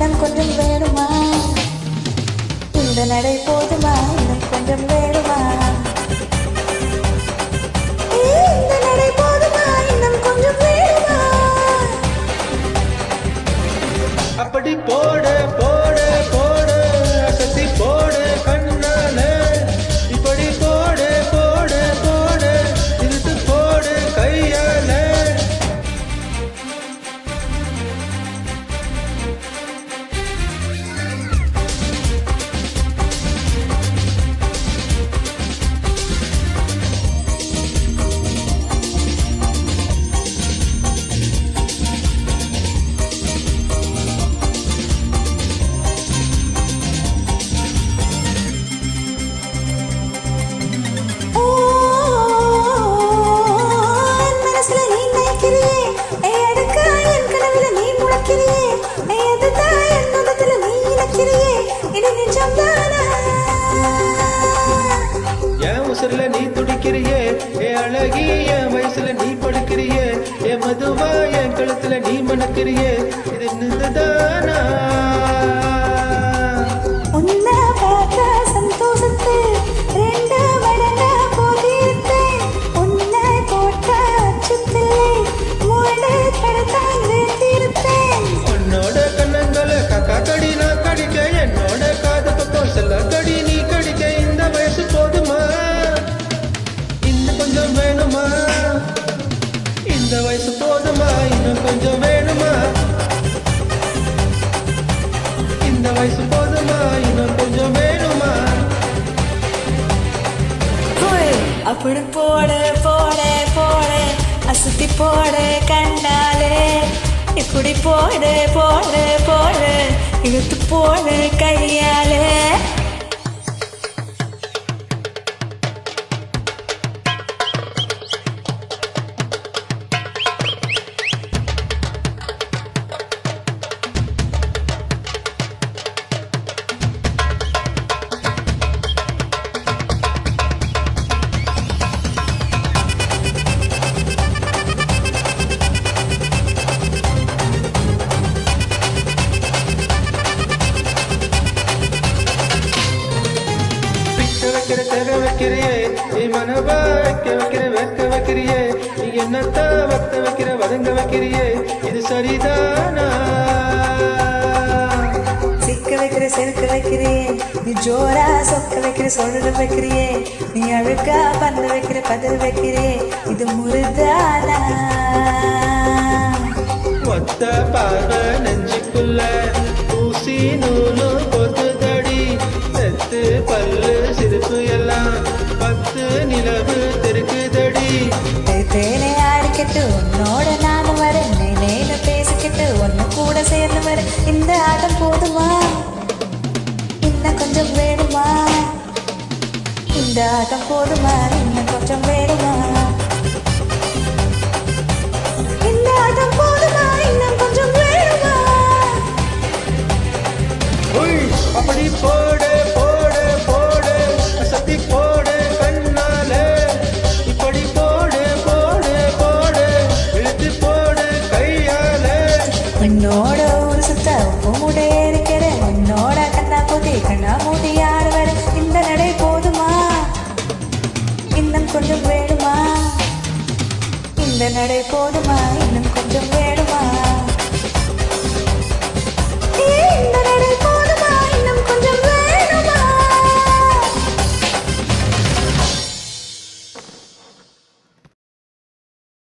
இன்னும் கொஞ்சம் வேணுமா? இந்த நடை போதுமா? இன்னும் கொஞ்சம் வேணுமா? இந்த நடை போதுமா? இன்னும் கொஞ்சம் வேணுமா? அப்படி போட போட போட அசத்தி போட கண்ணால இப்படி போட போட போட இழுத்து போட கையால. என் உசுரில நீ துடிக்கிறியே ஏ அழகி, என் வயசுல நீ படுக்கிறியே என் மதுவா, என் கழுத்துல நீ மணக்கிறியே இது நின்றுதானா? உன்னை பார்த்த சந்தோஷத்தில் ரெண்டு மடங்கா போதிருத்தேன். உன்னை போட்ட அச்சத்திலே மூணு தடத்தான் நிறுத்திருத்தேன். உன்னோட கண்ணங்களை கக்கா கடி நான் கடிக்க, என்னோட காது பக்கம் செல்ல கடி நீ கடிக்க. இந்த வயசு போதுமா? இன்னும் கொஞ்சம் வேணுமா? இந்த வயசு போதுமா? இன்னும் கொஞ்சம் வேணுமா? இந்த வயசு போதுமா? இன்னும் கொஞ்சம் வேணுமா? அப்படி போடு போடு போடு அசுத்தி போடு கண்ணாலே, இப்படி போடு போடு போடு இழுத்து போடு கையாலே. தக வைக்கிறியே நீ மனவா வைக்க வைக்கிற வேர்க்க வைக்கிறியே நீ என்னத்தா வத்த வைக்கிற வதங்க வைக்கிறியே இது சரிதானா? சிக்க வைக்கிற செருக்க வைக்கிறியே நீ ஜோரா சொக்க வைக்கிற சொல்ல வைக்கிறியே நீ அழுக்கா பந்து வைக்கிற பதில் வைக்கிறியே இது முருதானா? மொத்த பார்வை நெஞ்சுக்குள்ள ஊசி நூலு கொத்துதடி, செத்து பல்லு சிரிப்பு எல்லாம் பத்து நிலவு தெருக்குதடி. தேனே ஆடிக்கிட்டு உன்னோட நானும் வரேன், நேனு பேசிக்கிட்டு ஒன்னு கூட சேர்ந்து வரேன். இந்த ஆட்டம் போதுமா? இன்னும் கொஞ்சம் வேணுமா? இந்த ஆட்டம் போதுமா? இன்னும் கொஞ்சம் வேணுமா? இந்த ஆட்டம் போதுமா? இன்னும் கொஞ்சம் வேணுமா? அப்படி போட போட போட சத்தி போட கண்ணால இப்படி போட போட போட இழுத்து போட கையால. உன்னோட ஒரு சுத்த உம்முடைய இருக்கிற உன்னோட கண்ணா போட்டி கண்ணா மூட்டி ஆடுவர. இந்த நடை போதுமா? இன்னும் கொஞ்சம் வேணுமா? இந்த நடை போதுமா?